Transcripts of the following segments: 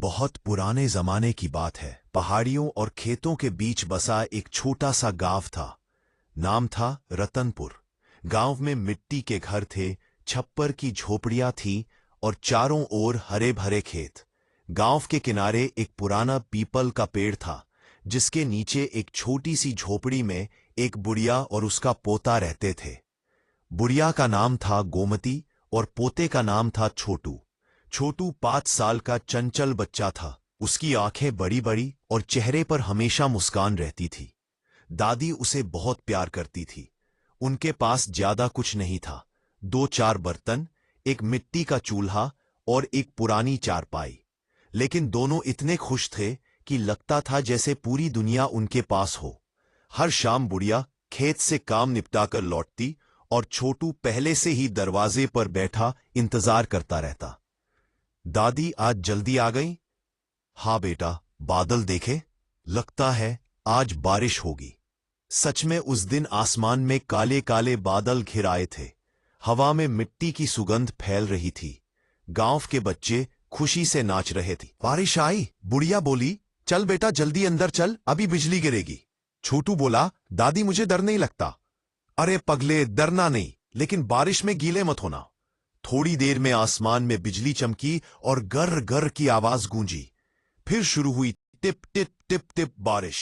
बहुत पुराने जमाने की बात है। पहाड़ियों और खेतों के बीच बसा एक छोटा सा गांव था। नाम था रतनपुर। गांव में मिट्टी के घर थे, छप्पर की झोपड़ियां थीं और चारों ओर हरे भरे खेत। गांव के किनारे एक पुराना पीपल का पेड़ था, जिसके नीचे एक छोटी सी झोपड़ी में एक बुढ़िया और उसका पोता रहते थे। बुढ़िया का नाम था गोमती और पोते का नाम था छोटू। छोटू 5 साल का चंचल बच्चा था। उसकी आंखें बड़ी बड़ी और चेहरे पर हमेशा मुस्कान रहती थी। दादी उसे बहुत प्यार करती थी। उनके पास ज्यादा कुछ नहीं था, 2-4 बर्तन, एक मिट्टी का चूल्हा और एक पुरानी चारपाई। लेकिन दोनों इतने खुश थे कि लगता था जैसे पूरी दुनिया उनके पास हो। हर शाम बुढ़िया खेत से काम निपटाकर लौटती और छोटू पहले से ही दरवाजे पर बैठा इंतजार करता रहता। दादी आज जल्दी आ गई? हाँ बेटा, बादल देखे, लगता है आज बारिश होगी। सच में उस दिन आसमान में काले काले बादल घिर आए थे। हवा में मिट्टी की सुगंध फैल रही थी। गांव के बच्चे खुशी से नाच रहे थे। बारिश आई, बुढ़िया बोली। चल बेटा जल्दी अंदर चल, अभी बिजली गिरेगी। छोटू बोला, दादी मुझे डर नहीं लगता। अरे पगले, डरना नहीं, लेकिन बारिश में गीले मत होना। थोड़ी देर में आसमान में बिजली चमकी और गर गर की आवाज गूंजी। फिर शुरू हुई टिप टिप टिप टिप बारिश।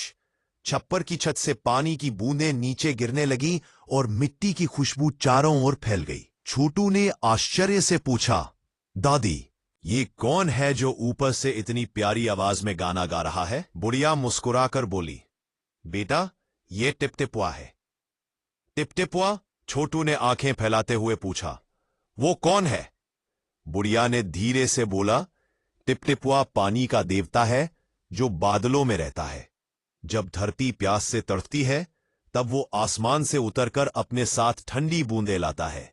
छप्पर की छत से पानी की बूंदें नीचे गिरने लगी और मिट्टी की खुशबू चारों ओर फैल गई। छोटू ने आश्चर्य से पूछा, दादी ये कौन है जो ऊपर से इतनी प्यारी आवाज में गाना गा रहा है? बुढ़िया मुस्कुराकर बोली, बेटा ये टिपटिपुआ है। टिपटिपुआ? छोटू ने आंखें फैलाते हुए पूछा, वो कौन है? बुढ़िया ने धीरे से बोला, टिपटिपुआ पानी का देवता है जो बादलों में रहता है। जब धरती प्यास से तड़पती है तब वो आसमान से उतरकर अपने साथ ठंडी बूंदें लाता है।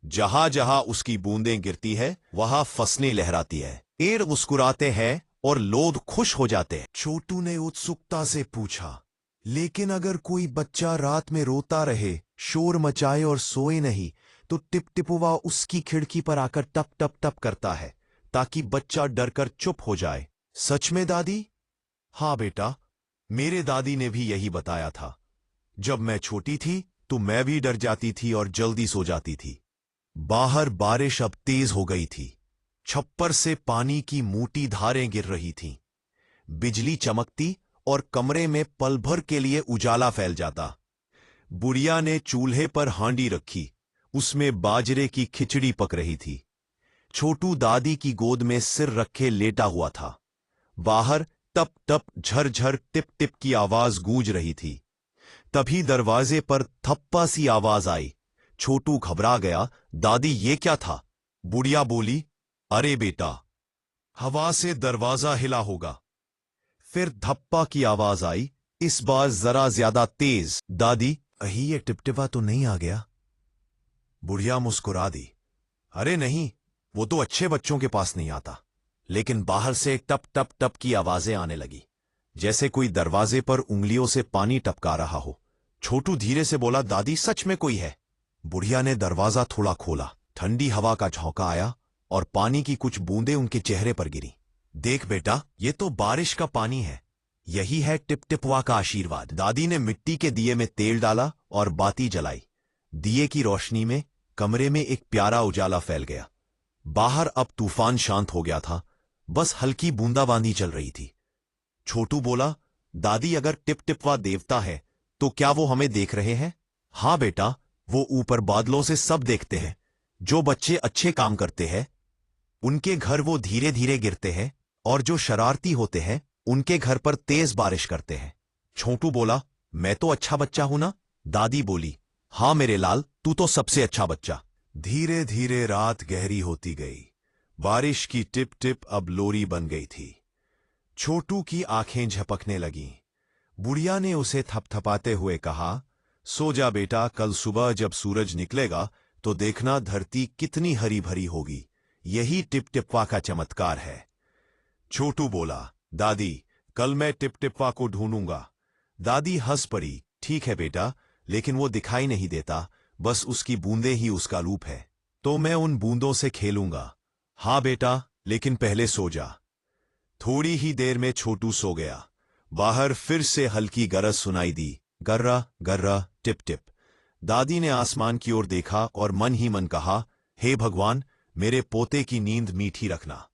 जहां जहां उसकी बूंदें गिरती है वहां फसलें लहराती है, पेड़ मुस्कुराते हैं और लोग खुश हो जाते हैं। छोटू ने उत्सुकता से पूछा, लेकिन अगर कोई बच्चा रात में रोता रहे, शोर मचाए और सोए नहीं, तो टिपटिपुआ उसकी खिड़की पर आकर टप टप टप करता है ताकि बच्चा डरकर चुप हो जाए। सच में दादी? हाँ बेटा, मेरे दादी ने भी यही बताया था। जब मैं छोटी थी तो मैं भी डर जाती थी और जल्दी सो जाती थी। बाहर बारिश अब तेज हो गई थी। छप्पर से पानी की मोटी धारें गिर रही थीं। बिजली चमकती और कमरे में पल भर के लिए उजाला फैल जाता। बुढ़िया ने चूल्हे पर हांडी रखी, उसमें बाजरे की खिचड़ी पक रही थी। छोटू दादी की गोद में सिर रखे लेटा हुआ था। बाहर टप टप झरझर टिप टिप की आवाज गूंज रही थी। तभी दरवाजे पर थप्पा सी आवाज आई। छोटू घबरा गया, दादी ये क्या था? बुढ़िया बोली, अरे बेटा, हवा से दरवाजा हिला होगा। फिर धप्पा की आवाज आई, इस बार जरा ज्यादा तेज। दादी, कहीं ये टिपटिपा तो नहीं आ गया? बुढ़िया मुस्कुरा दी, अरे नहीं, वो तो अच्छे बच्चों के पास नहीं आता। लेकिन बाहर से टप टप टप की आवाजें आने लगी, जैसे कोई दरवाजे पर उंगलियों से पानी टपका रहा हो। छोटू धीरे से बोला, दादी सच में कोई है? बुढ़िया ने दरवाजा थोड़ा खोला। ठंडी हवा का झोंका आया और पानी की कुछ बूंदें उनके चेहरे पर गिरी। देख बेटा, ये तो बारिश का पानी है। यही है टिपटिपुआ का आशीर्वाद। दादी ने मिट्टी के दिए में तेल डाला और बाती जलाई। दिए की रोशनी में कमरे में एक प्यारा उजाला फैल गया। बाहर अब तूफान शांत हो गया था, बस हल्की बूंदाबांदी चल रही थी। छोटू बोला, दादी अगर टिपटिपुआ देवता है तो क्या वो हमें देख रहे हैं? हाँ बेटा, वो ऊपर बादलों से सब देखते हैं। जो बच्चे अच्छे काम करते हैं उनके घर वो धीरे धीरे गिरते हैं, और जो शरारती होते हैं उनके घर पर तेज बारिश करते हैं। छोटू बोला, मैं तो अच्छा बच्चा हूं ना? दादी बोली, हाँ मेरे लाल, तू तो सबसे अच्छा बच्चा। धीरे धीरे रात गहरी होती गई। बारिश की टिप टिप अब लोरी बन गई थी। छोटू की आंखें झपकने लगीं। बुढ़िया ने उसे थपथपाते हुए कहा, सो जा बेटा, कल सुबह जब सूरज निकलेगा तो देखना धरती कितनी हरी भरी होगी। यही टिपटिपवा का चमत्कार है। छोटू बोला, दादी कल मैं टिपटिपवा को ढूंढूंगा। दादी हंस पड़ी, ठीक है बेटा, लेकिन वो दिखाई नहीं देता, बस उसकी बूंदें ही उसका रूप है। तो मैं उन बूंदों से खेलूंगा। हाँ बेटा, लेकिन पहले सो जा। थोड़ी ही देर में छोटू सो गया। बाहर फिर से हल्की गरज सुनाई दी, गर्रा गर्रा टिप टिप। दादी ने आसमान की ओर देखा और मन ही मन कहा, हे भगवान, मेरे पोते की नींद मीठी रखना।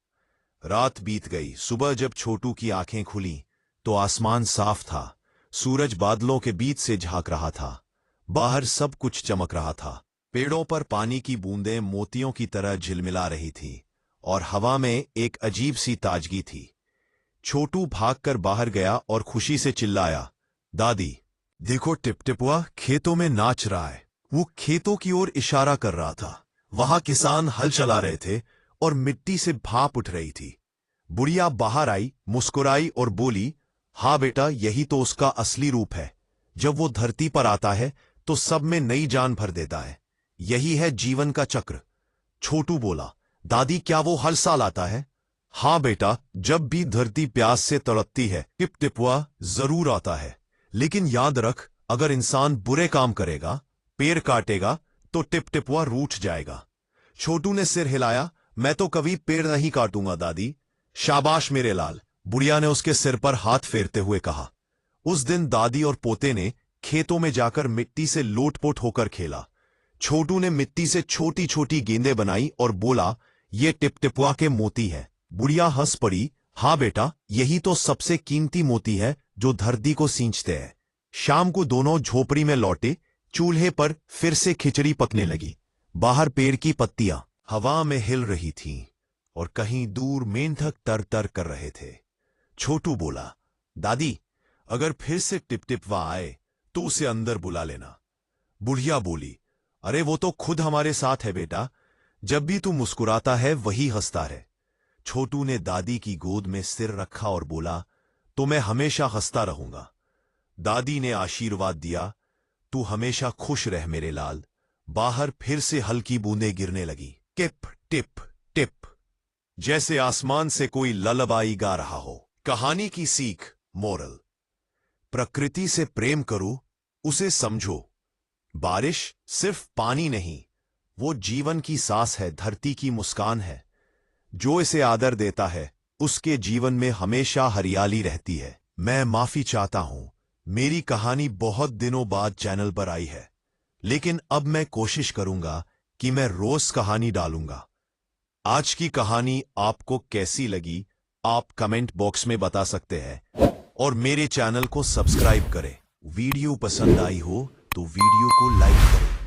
रात बीत गई। सुबह जब छोटू की आंखें खुली तो आसमान साफ था। सूरज बादलों के बीच से झांक रहा था। बाहर सब कुछ चमक रहा था। पेड़ों पर पानी की बूंदें मोतियों की तरह झिलमिला रही थीं और हवा में एक अजीब सी ताजगी थी। छोटू भागकर बाहर गया और खुशी से चिल्लाया, दादी, देखो टिपटिपुआ खेतों में नाच रहा है। वो खेतों की ओर इशारा कर रहा था। वहां किसान हल चला रहे थे और मिट्टी से भाप उठ रही थी। बुढ़िया बाहर आई, मुस्कुराई और बोली, हाँ बेटा, यही तो उसका असली रूप है। जब वो धरती पर आता है तो सब में नई जान भर देता है। यही है जीवन का चक्र। छोटू बोला, दादी, क्या वो हर साल आता है? हाँ बेटा, जब भी धरती प्यास से तड़पती है टिपटिपुआ जरूर आता है। लेकिन याद रख, अगर इंसान बुरे काम करेगा, पेड़ काटेगा, तो टिपटिपुआ रूठ जाएगा। छोटू ने सिर हिलाया, मैं तो कभी पेड़ नहीं काटूंगा दादी। शाबाश मेरे लाल, बुढ़िया ने उसके सिर पर हाथ फेरते हुए कहा। उस दिन दादी और पोते ने खेतों में जाकर मिट्टी से लोटपोट होकर खेला। छोटू ने मिट्टी से छोटी छोटी गेंदें बनाई और बोला, ये टिपटिपुआ के मोती है। बुढ़िया हंस पड़ी, हाँ बेटा, यही तो सबसे कीमती मोती है जो धरती को सींचते हैं। शाम को दोनों झोपड़ी में लौटे। चूल्हे पर फिर से खिचड़ी पकने लगी। बाहर पेड़ की पत्तियां हवा में हिल रही थीं और कहीं दूर मेंढक तर तर कर रहे थे। छोटू बोला, दादी, अगर फिर से टिपटिपवा आए तो उसे अंदर बुला लेना। बुढ़िया बोली, अरे वो तो खुद हमारे साथ है बेटा। जब भी तू मुस्कुराता है वही हंसता है। छोटू ने दादी की गोद में सिर रखा और बोला, तो मैं हमेशा हंसता रहूंगा। दादी ने आशीर्वाद दिया, तू हमेशा खुश रह मेरे लाल। बाहर फिर से हल्की बूंदें गिरने लगी, टिप टिप टिप, जैसे आसमान से कोई ललबाई गा रहा हो। कहानी की सीख, मोरल, प्रकृति से प्रेम करो, उसे समझो। बारिश सिर्फ पानी नहीं, वो जीवन की सांस है, धरती की मुस्कान है। जो इसे आदर देता है उसके जीवन में हमेशा हरियाली रहती है। मैं माफी चाहता हूं, मेरी कहानी बहुत दिनों बाद चैनल पर आई है, लेकिन अब मैं कोशिश करूंगा कि मैं रोज कहानी डालूंगा। आज की कहानी आपको कैसी लगी आप कमेंट बॉक्स में बता सकते हैं और मेरे चैनल को सब्सक्राइब करें। वीडियो पसंद आई हो तो वीडियो को लाइक करें।